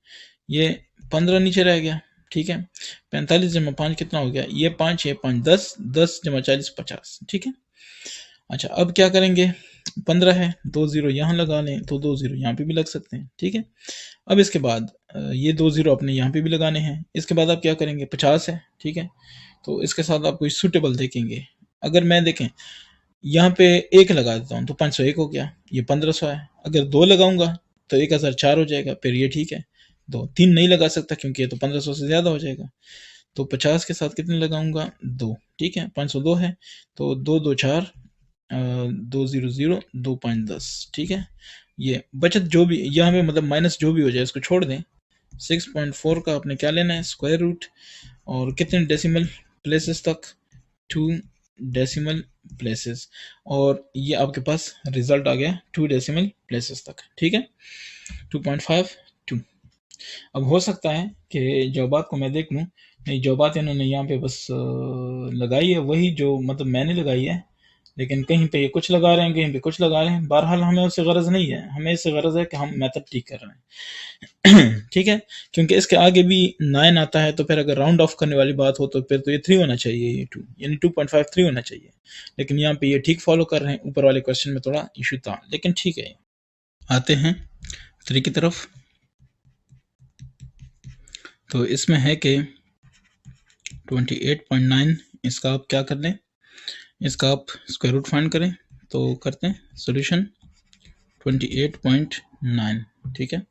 ये 15 नीचे रह गया, ठीक है। 45 जमा 5 कितना हो गया, ये 5 ये 5 10, 10 जमा 40 50, ठीक है। अच्छा अब क्या करेंगे, 15 है, 2 ज़ीरो यहाँ लगा लें तो 2 ज़ीरो यहाँ पे भी लग सकते हैं, ठीक है। अब इसके बाद ये 2 ज़ीरो अपने यहाँ पे भी लगाने हैं। इसके बाद आप क्या करेंगे, 50 है, ठीक है। तो इसके साथ आप कोई सूटेबल देखेंगे। अगर मैं देखें यहाँ पे 1 लगा देता हूँ तो 501 हो गया, ये 1500 है। अगर 2 लगाऊंगा तो 1004 हो जाएगा, फिर ये ठीक है। 2 3 नहीं लगा सकता क्योंकि ये तो 1500 से ज़्यादा हो जाएगा। तो 50 के साथ कितने लगाऊंगा 2, ठीक है। 502 है तो 2 2 4 2 0 0 2 5 10, ठीक है। ये बचत जो भी यहाँ पे मतलब माइनस जो भी हो जाए इसको छोड़ दें। 6.4 का आपने क्या लेना है स्क्वायर रूट, और कितने डेसिमल प्लेसेस तक 2 डेसिमल प्लेसेस, और ये आपके पास रिजल्ट आ गया 2 डेसिमल प्लेसेस तक, ठीक है। 2.52। अब हो सकता है कि जवाबात को मैं देख लूँ, नहीं जवाबात इन्होंने यहाँ पे बस लगाई है वही जो मतलब मैंने लगाई है, लेकिन कहीं पे ये कुछ लगा रहे हैं कहीं पे कुछ लगा रहे हैं। बहरहाल हमें उससे गरज नहीं है, हमें इससे गरज है कि हम मेथड ठीक कर रहे हैं ठीक है, क्योंकि इसके आगे भी 9 आता है तो फिर अगर राउंड ऑफ करने वाली बात हो तो फिर तो ये 3 होना चाहिए, ये 2 यानी 2.53 होना चाहिए, लेकिन यहाँ पे ये ठीक फॉलो कर रहे हैं। ऊपर वाले क्वेश्चन में थोड़ा इशू था लेकिन ठीक है। आते हैं 3 की तरफ। तो इसमें है कि 28.9, इसका आप क्या कर लें, इसका आप स्क्वायर रूट फाइंड करें। तो करते हैं सॉल्यूशन 28.9, ठीक है।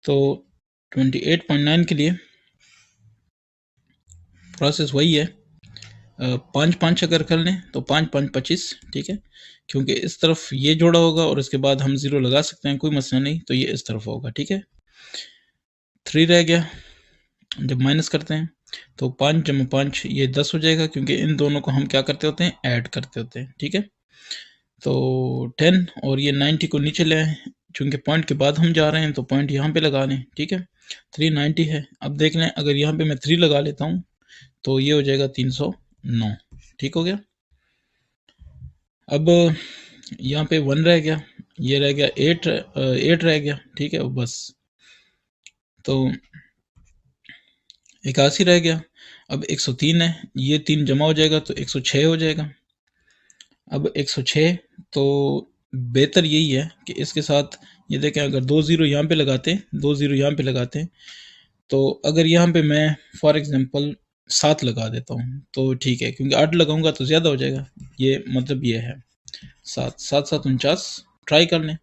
तो 28.9 के लिए प्रोसेस वही है, 5 5 अगर कर लें तो 5 5 25, ठीक है, क्योंकि इस तरफ ये जोड़ा होगा और इसके बाद हम 0 लगा सकते हैं, कोई मसला नहीं। तो ये इस तरफ होगा, ठीक है। 3 रह गया, जब माइनस करते हैं तो 5 जमा 5 ये 10 हो जाएगा, क्योंकि इन दोनों को हम क्या करते होते हैं ऐड करते होते हैं, ठीक है। तो 10 और ये 90 को नीचे ले आए, चूंकि पॉइंट के बाद हम जा रहे हैं तो पॉइंट यहाँ पे लगा लें, ठीक है। 390 है। अब देख लें अगर यहाँ पे मैं 3 लगा लेता हूँ तो ये हो जाएगा 309, ठीक हो गया। अब यहाँ पे 1 रह गया, ये रह गया 8 रह गया, ठीक है बस। तो 81 रह गया। अब 103 है, ये 3 जमा हो जाएगा तो 106 हो जाएगा। अब 106, तो बेहतर यही है कि इसके साथ ये देखें, अगर 2 ज़ीरो यहाँ पे लगाते हैं, 2 ज़ीरो यहाँ पे लगाते हैं तो अगर यहाँ पे मैं फॉर एग्जांपल 7 लगा देता हूँ तो ठीक है, क्योंकि 8 लगाऊंगा तो ज़्यादा हो जाएगा। ये मतलब ये है 7 7 7 49, ट्राई कर लें।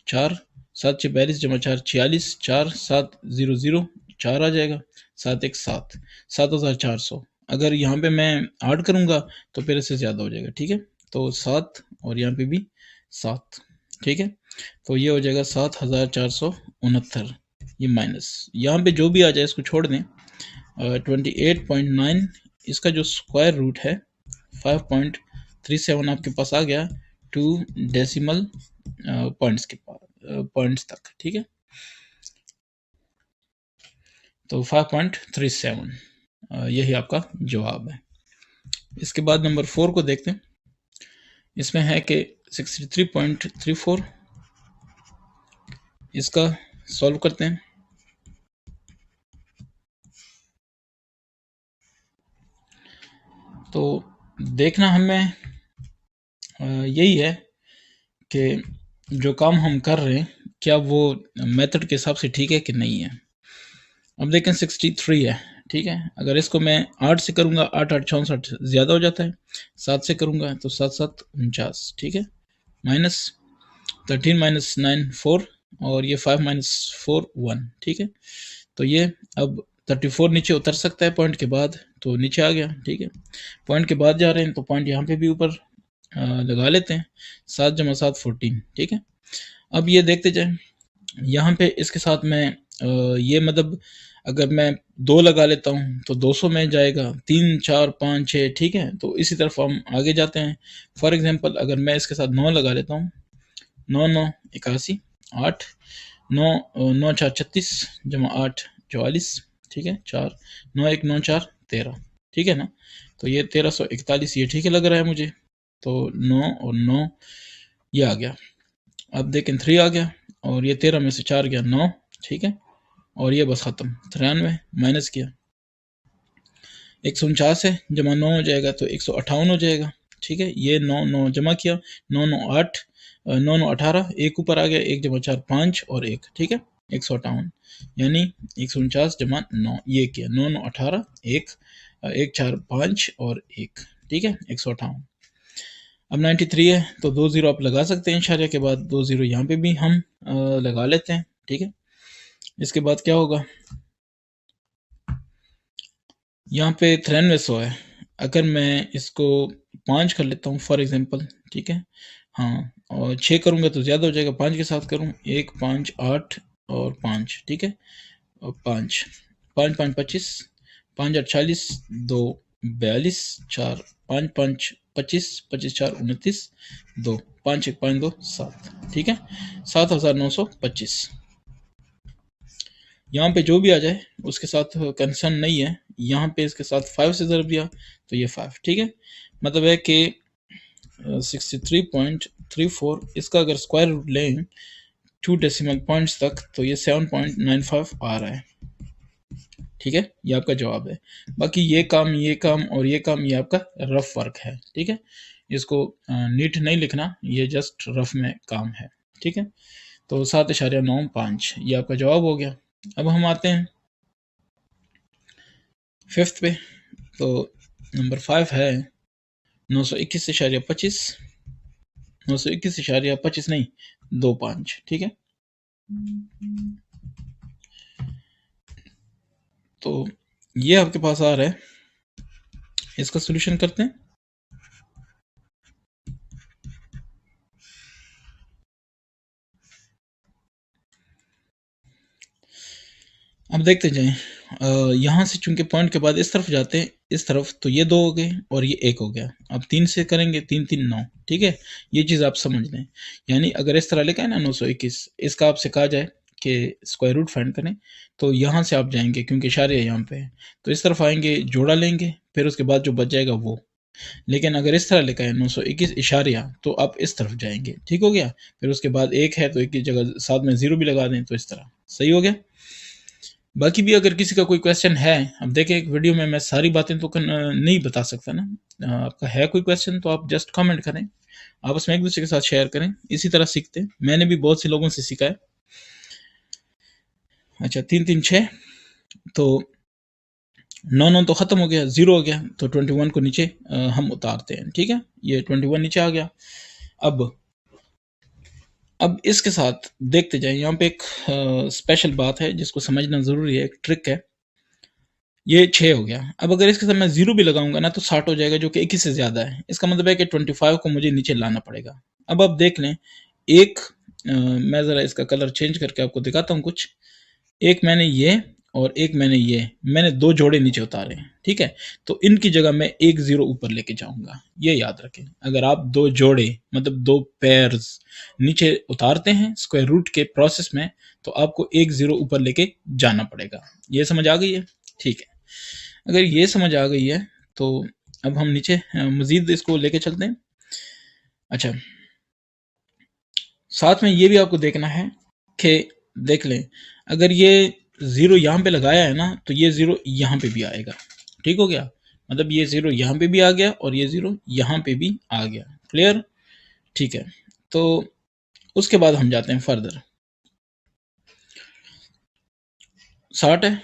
4 7 6 42 जमा 4 46, 4 7 0 0 4 आ जाएगा, 7 1 7 7400। अगर यहाँ पे मैं ऐड करूँगा तो फिर इससे ज़्यादा हो जाएगा, ठीक है। तो 7 और यहाँ पे भी 7, ठीक है। तो ये हो जाएगा 7469, ये माइनस, यहाँ पे जो भी आ जाए इसको छोड़ दें। 28.9 इसका जो स्क्वायर रूट है 5.37 आपके पास आ गया 2 डेसिमल पॉइंट्स के पास, पॉइंट्स तक, ठीक है। तो 5.37 यही आपका जवाब है। इसके बाद नंबर 4 को देखते हैं। इसमें है कि 63.34, इसका सॉल्व करते हैं। तो देखना हमें यही है कि जो काम हम कर रहे हैं क्या वो मेथड के हिसाब से ठीक है कि नहीं है। अब देखें 63 है, ठीक है। अगर इसको मैं 8 से करूँगा, 8 8 64 ज़्यादा हो जाता है। 7 से करूँगा तो 7 7 49, ठीक है। माइनस 13 माइनस 9 4 और ये 5 माइनस 4 1, ठीक है। तो ये अब 34 नीचे उतर सकता है पॉइंट के बाद, तो नीचे आ गया, ठीक है। पॉइंट के बाद जा रहे हैं तो पॉइंट यहाँ पे भी ऊपर लगा लेते हैं। 7 जमा 7 14, ठीक है। अब ये देखते जाएं, यहाँ पे इसके साथ मैं ये मतलब अगर मैं 2 लगा लेता हूँ तो 200 में जाएगा, 3 4 5 6, ठीक है। तो इसी तरफ हम आगे जाते हैं। फॉर एग्जांपल अगर मैं इसके साथ 9 लगा लेता हूँ, 9 9 81, 8 9 9 4 36 जमा 8 44, ठीक है। 4 9 1 9 4 13, ठीक है ना। तो ये 1341 ये ठीक है लग रहा है मुझे। तो 9 और 9 ये आ गया। अब देखें 3 आ गया और ये 13 में से 4 गया 9, ठीक है। और ये बस ख़त्म, 93 माइनस किया, 149 है, जमा 9 हो जाएगा तो 158 हो जाएगा, ठीक है। ये 9 9 जमा किया, 9 9 8 9 9 18, एक ऊपर आ गया, 1 जमा 4 5 और 1, ठीक है। 158 यानी 149 जमा 9 ये किया, 9 9 18 1 1 4 5 और 1, ठीक है। 158। अब 93 है तो 2 0 आप लगा सकते हैं इशारे के बाद, 2 0 यहाँ पे भी हम लगा लेते हैं, ठीक है। इसके बाद क्या होगा, यहाँ पे 9300 है। अगर मैं इसको 5 कर लेता हूँ फॉर एग्जांपल, ठीक है। हाँ, और 6 करूँगा तो ज़्यादा हो जाएगा, 5 के साथ करूँ, 1 5 8 और 5, ठीक है। और 5 5 5 25, 5 8 40, 2 42, 4 5 5 25, 25 4 29, 2 5 1 5 2 7, ठीक है। 7925। यहाँ पे जो भी आ जाए उसके साथ कंसर्न नहीं है। यहाँ पे इसके साथ 5 से ज़रूर दिया तो ये 5, ठीक है। मतलब है कि 63.34 इसका अगर स्क्वायर रूट लें 2 डेसिमल पॉइंट्स तक तो ये 7.95 आ रहा है, ठीक है। ये आपका जवाब है। बाकी ये काम और ये काम ये आपका रफ वर्क है, ठीक है। इसको नीट नहीं लिखना, ये जस्ट रफ में काम है, ठीक है। तो 7.95 ये आपका जवाब हो गया। अब हम आते हैं 5th पे। तो नंबर 5 है 921.25, 921.25 नहीं 25, ठीक है। तो ये आपके पास आ रहा है, इसका सॉल्यूशन करते हैं। अब देखते जाएं, यहाँ से चूंकि पॉइंट के बाद इस तरफ जाते हैं, इस तरफ, तो ये 2 हो गए और ये 1 हो गया। अब 3 से करेंगे, 3 3 9, ठीक है। ये चीज़ आप समझ लें। यानी अगर इस तरह लिखा है ना 921, इसका आपसे कहा जाए कि स्क्वायर रूट फाइंड करें, तो यहाँ से आप जाएंगे क्योंकि इशारे यहाँ पे है, तो इस तरफ आएंगे, जोड़ा लेंगे, फिर उसके बाद जो बच जाएगा वो। लेकिन अगर इस तरह लिखा है 921 इशारिया तो आप इस तरफ जाएंगे, ठीक हो गया। फिर उसके बाद 1 है तो 1 की जगह साथ में 0 भी लगा दें, तो इस तरह सही हो गया। बाकी भी अगर किसी का कोई क्वेश्चन है, अब देखें एक वीडियो में मैं सारी बातें तो नहीं बता सकता ना। आपका है कोई क्वेश्चन तो आप जस्ट कमेंट करें, आपस में एक दूसरे के साथ शेयर करें, इसी तरह सीखते हैं। मैंने भी बहुत से लोगों से सीखा है। अच्छा 3 3 6 तो 9 तो ख़त्म हो गया, 0 हो गया, तो 21 को नीचे हम उतारते हैं, ठीक है? ये 21 नीचे आ गया। अब इसके साथ देखते जाएँ, यहाँ पे एक स्पेशल बात है जिसको समझना ज़रूरी है, एक ट्रिक है। ये 6 हो गया। अब अगर इसके साथ मैं 0 भी लगाऊँगा ना तो 60 हो जाएगा, जो कि 21 से ज़्यादा है। इसका मतलब है कि 25 को मुझे नीचे लाना पड़ेगा। अब आप देख लें, एक मैं ज़रा इसका कलर चेंज करके आपको दिखाता हूँ कुछ। एक मैंने ये और एक मैंने 2 जोड़े नीचे उतारे हैं, ठीक है? तो इनकी जगह मैं 1 0 ऊपर लेके जाऊँगा, ये याद रखें। अगर आप 2 जोड़े मतलब 2 पेयर्स नीचे उतारते हैं स्क्वायर रूट के प्रोसेस में, तो आपको 1 0 ऊपर लेके जाना पड़ेगा। ये समझ आ गई है? ठीक है। अगर ये समझ आ गई है, तो अब हम नीचे मज़ीद इसको लेके चलते हैं। अच्छा, साथ में ये भी आपको देखना है कि देख लें, अगर ये 0 यहाँ पे लगाया है ना, तो ये 0 यहाँ पे भी आएगा। ठीक हो गया? मतलब ये 0 यहाँ पे भी आ गया और ये 0 यहाँ पे भी आ गया। क्लियर? ठीक है। तो उसके बाद हम जाते हैं फर्दर। 60 है,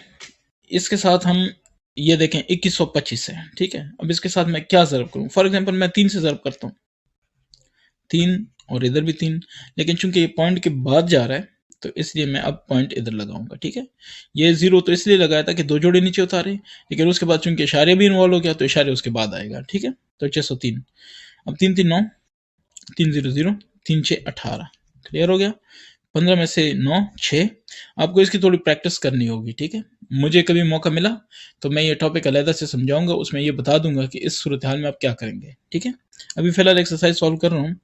इसके साथ हम ये देखें 2125 है, ठीक है? अब इसके साथ मैं क्या ज़र्ब करूँ? फॉर एग्ज़ाम्पल मैं 3 से ज़र्ब करता हूँ। 3 और इधर भी 3, लेकिन चूँकि ये पॉइंट के बाद जा रहा है, तो इसलिए मैं अब पॉइंट इधर लगाऊँगा, ठीक है? ये 0 तो इसलिए लगाया था कि 2 जोड़े नीचे उतारे, लेकिन उसके बाद चूँकि इशारे भी इन्वॉल्व हो गया, तो इशारे उसके बाद आएगा, ठीक है? तो 603। अब 3 3 9, 3 0 0, 3 6 18। क्लियर हो गया? 15 में से 9 6। आपको इसकी थोड़ी प्रैक्टिस करनी होगी, ठीक है? मुझे कभी मौका मिला, तो मैं ये टॉपिक अलहदा से समझाऊँगा, उसमें ये बता दूँगा कि इस सूरत-हाल में आप क्या करेंगे, ठीक है? अभी फ़िलहाल एक्सरसाइज़ सॉल्व कर रहा हूँ।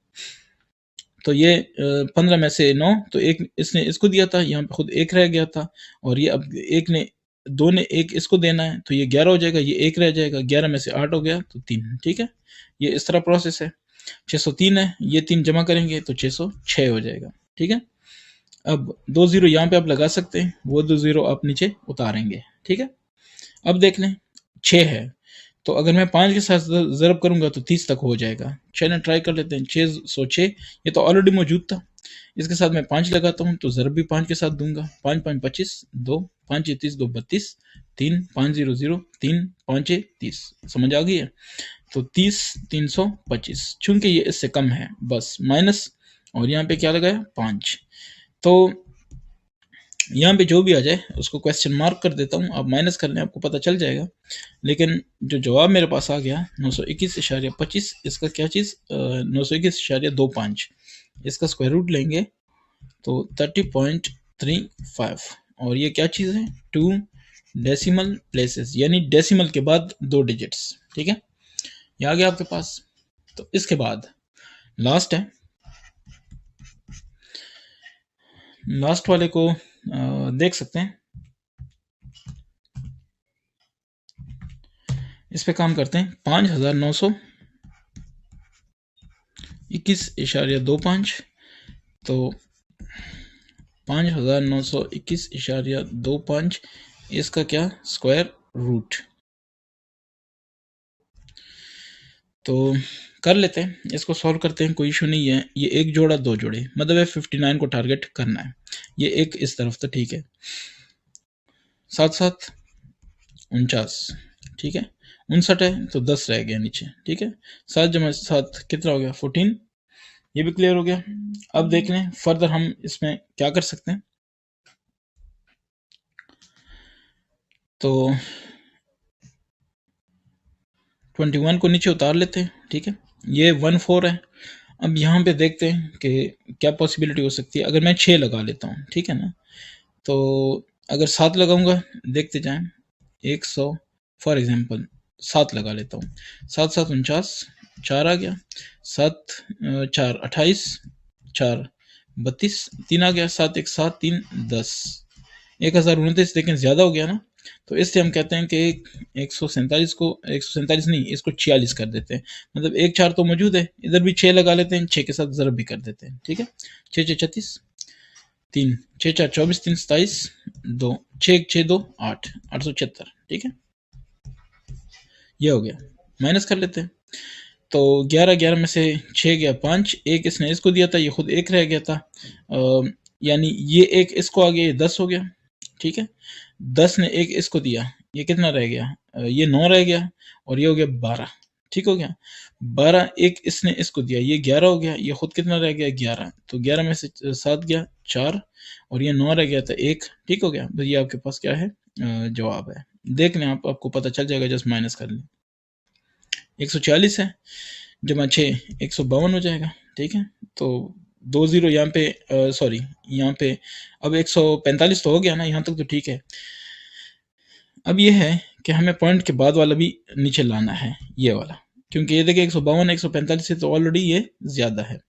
तो ये 15 में से 9, तो एक इसने इसको दिया था, यहाँ पे खुद 1 रह गया था, और ये अब 2 ने 1 इसको देना है, तो ये 11 हो जाएगा, ये 1 रह जाएगा, 11 में से 8 हो गया, तो 3, ठीक है? ये इस तरह प्रोसेस है। 603 है, ये 3 जमा करेंगे तो 606 हो जाएगा, ठीक है? अब 2 ज़ीरो यहाँ पे आप लगा सकते हैं, वो 2 ज़ीरो आप नीचे उतारेंगे, ठीक है? अब देख लें, 6 है, तो अगर मैं 5 के साथ ज़रब करूँगा तो 30 तक हो जाएगा। चलें ट्राई कर लेते हैं। 606, ये तो ऑलरेडी मौजूद था। इसके साथ मैं 5 लगाता हूँ, तो ज़रब भी 5 के साथ दूँगा। 5 5 25, 2 5 ये 30, 2 32, 3 5 0 0, 3 5 ये 30। समझ आ गई है? तो 30 325, चूँकि ये इससे कम है, बस माइनस, और यहाँ पे क्या लगाया? 5। तो यहाँ पे जो भी आ जाए उसको क्वेश्चन मार्क कर देता हूँ, आप माइनस कर लें, आपको पता चल जाएगा। लेकिन जो जवाब मेरे पास आ गया 921.25, इसका क्या चीज़ 921.25, इसका स्क्वायर रूट लेंगे तो 30.35, और ये क्या चीज़ है? 2 डेसिमल प्लेसेस, यानी डेसिमल के बाद 2 डिजिट्स, ठीक है? ये आ गया आपके पास। तो इसके बाद लास्ट है, लास्ट वाले को देख सकते हैं। इस पे काम करते हैं। 5,921.25, तो 5,921.25, इसका क्या? Square root. तो कर लेते हैं, इसको सॉल्व करते हैं, कोई इशू नहीं है। ये एक जोड़ा 2 जोड़े, मतलब है 59 को टारगेट करना है। ये एक इस तरफ था, ठीक है? 7 7 49, ठीक है? 59 है तो 10 रह गया नीचे, ठीक है? 7 जमा 7 कितना हो गया? 14। ये भी क्लियर हो गया। अब देख लें फर्दर हम इसमें क्या कर सकते हैं। तो 21 को नीचे उतार लेते हैं, ठीक है? ये 1 4 है। अब यहाँ पे देखते हैं कि क्या पॉसिबिलिटी हो सकती है। अगर मैं 6 लगा लेता हूँ, ठीक है ना? तो अगर 7 लगाऊंगा, देखते जाएं, 100 फॉर एग्जांपल 7 लगा लेता हूँ। 7 7 49, 4 आ गया, 7 4 28, 4 32, 3 आ गया, 7 1 7 3 10, 1029, लेकिन ज़्यादा हो गया ना, तो इससे हम कहते हैं कि 147 को 147 नहीं, इसको 46 कर देते हैं। मतलब 1 4 तो मौजूद है, इधर भी 6 लगा लेते हैं, 6 के साथ ज़रब भी कर देते हैं, ठीक है? 6 6 36, 3 6 4 24, 3 27, 2 6 1 6 2 8 876, ठीक है? ये हो गया। माइनस कर लेते हैं, तो 11 11 में से 6 गया 5, एक इसने इसको दिया था, ये खुद 1 रह गया था, यानी ये एक इसको आ गया, ये 10 हो गया, ठीक है? 10 ने एक इसको दिया, ये कितना रह गया, ये 9 रह गया, और ये हो गया 12, ठीक हो गया। 12 एक इसने इसको दिया, ये 11 हो गया, ये खुद कितना रह गया 11, तो 11 में से 7 गया 4, और ये 9 रह गया था 1, ठीक हो गया। तो ये आपके पास क्या है, जवाब है। देख लें आप, आपको पता चल जाएगा, जस्ट माइनस कर लें। 140 है जमा 6 152 हो जाएगा, ठीक है। तो 2 जीरो यहाँ पे, सॉरी यहाँ पे अब 145 तो हो गया ना, यहाँ तक तो ठीक है। अब ये है कि हमें पॉइंट के बाद वाला भी नीचे लाना है, ये वाला, क्योंकि ये देखिए 152 145 से तो ऑलरेडी ये ज़्यादा है,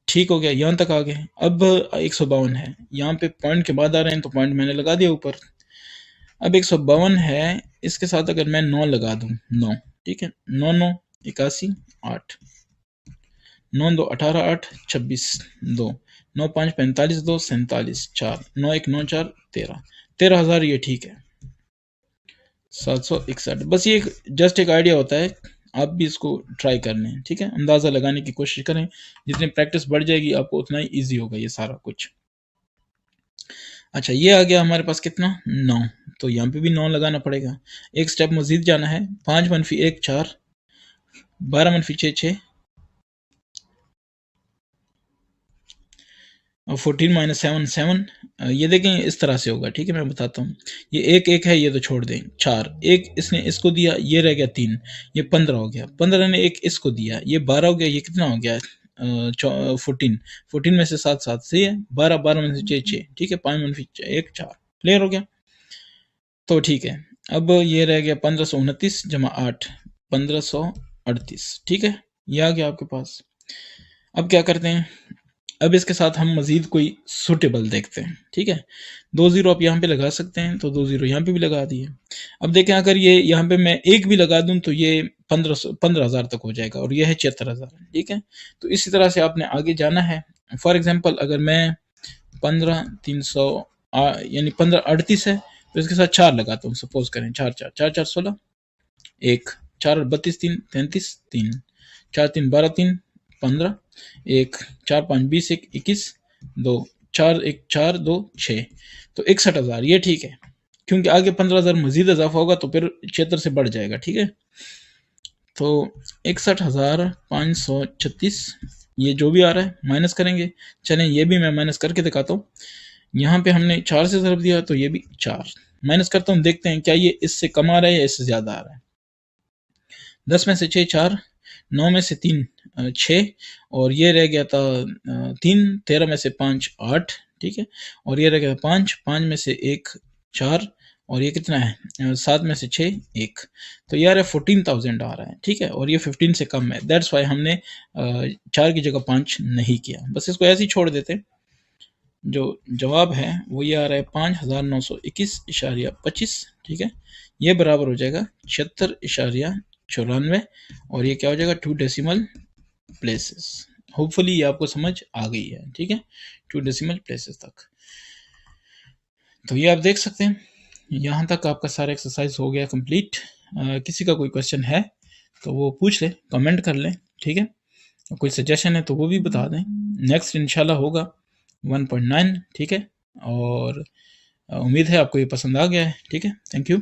ठीक हो गया, यहाँ तक आ गए। अब 152 है, यहाँ पे पॉइंट के बाद आ रहे हैं, तो पॉइंट मैंने लगा दिया ऊपर। अब 152 है, इसके साथ अगर मैं 9 लगा दूँ, 9, ठीक है, 9 9 81 8, 9 2 18 8 26 2, 9 5 45 2 47 4, 9 1 9 4 13, 13,000 ये ठीक है। 761, बस ये जस्ट एक आइडिया होता है, आप भी इसको ट्राई कर लें, ठीक है, अंदाज़ा लगाने की कोशिश करें, जितनी प्रैक्टिस बढ़ जाएगी आपको उतना ही ईजी होगा ये सारा कुछ। अच्छा, ये आ गया हमारे पास कितना 9, तो यहाँ पे भी 9 लगाना पड़ेगा। एक स्टेप मजीद जाना है, 5 मनफी 1 4, 12 मनफी 6 6, और 14 माइनस 7 7, ये देखें इस तरह से होगा, ठीक है, मैं बताता हूँ। ये एक एक है, ये तो छोड़ दें, 4 एक इसने इसको दिया, ये रह गया 3, ये 15 हो गया, 15 ने एक इसको दिया, ये 12 हो गया, ये कितना हो गया 14, 14 में से 7 7 सही है, 12 12 में से 6 6, ठीक है, 5 मनफी 1 4, क्लियर हो गया। तो ठीक है, अब ये रह गया 1529 जमा 8, 1538, ठीक है, ये आ गया आपके पास। अब क्या करते हैं, अब इसके साथ हम मजीद कोई सुटेबल देखते हैं, ठीक है। 2 जीरो आप यहाँ पे लगा सकते हैं, तो 2 जीरो यहाँ पे भी लगा दिए। अब देखें, अगर ये यहाँ पे मैं एक भी लगा दूं तो ये 15,000 तक हो जाएगा, और ये है 76,000, ठीक है। तो इसी तरह से आपने आगे जाना है। फॉर एग्जाम्पल, अगर मैं 15,300 यानी 1538 है, तो इसके साथ 4 लगाता हूँ, सपोज करें 4 4 4 4 16, 1 4 32 3 33 3, 4 3 12 3 15, 1 4 5 20 1 21 2 4 1 4 2 6, तो 61,000 ये ठीक है, क्योंकि आगे 15,000 मजीद इजाफा होगा तो फिर 76 से बढ़ जाएगा, ठीक है। तो 61,536 ये जो भी आ रहा है माइनस करेंगे। चलें, ये भी मैं माइनस करके दिखाता हूँ। यहाँ पे हमने 4 से ज़रब दिया, तो ये भी 4 माइनस करता हूँ, देखते हैं क्या ये इससे कम आ रहा है या इससे ज़्यादा आ रहा है। 10 में से 6 4, 9 में से 3 6, और ये रह गया था 3, 13 में से 5 8, ठीक है, और ये रह गया 5, 5 में से 1 4, और ये कितना है 7 में से 6 1, तो यार 14,000 आ रहा है, ठीक है, और ये 15 से कम है। दैट्स वाई हमने 4 की जगह 5 नहीं किया, बस इसको ऐसे ही छोड़ देते। जो जवाब है वो ये आ रहा है 5,921.25, ठीक है, ये बराबर हो जाएगा 76.94, और ये क्या हो जाएगा 2 डेसिमल प्लेसेस। होपफुली ये आपको समझ आ गई है, ठीक है, 2 डेसिमल प्लेसेस तक। तो ये आप देख सकते हैं, यहाँ तक आपका सारा एक्सरसाइज हो गया कंप्लीट। किसी का कोई क्वेश्चन है तो वो पूछ ले, कमेंट कर लें, ठीक है, कोई सजेशन है तो वो भी बता दें। नेक्स्ट इंशाल्लाह होगा 1.9, ठीक है, और उम्मीद है आपको ये पसंद आ गया है, ठीक है। Thank you.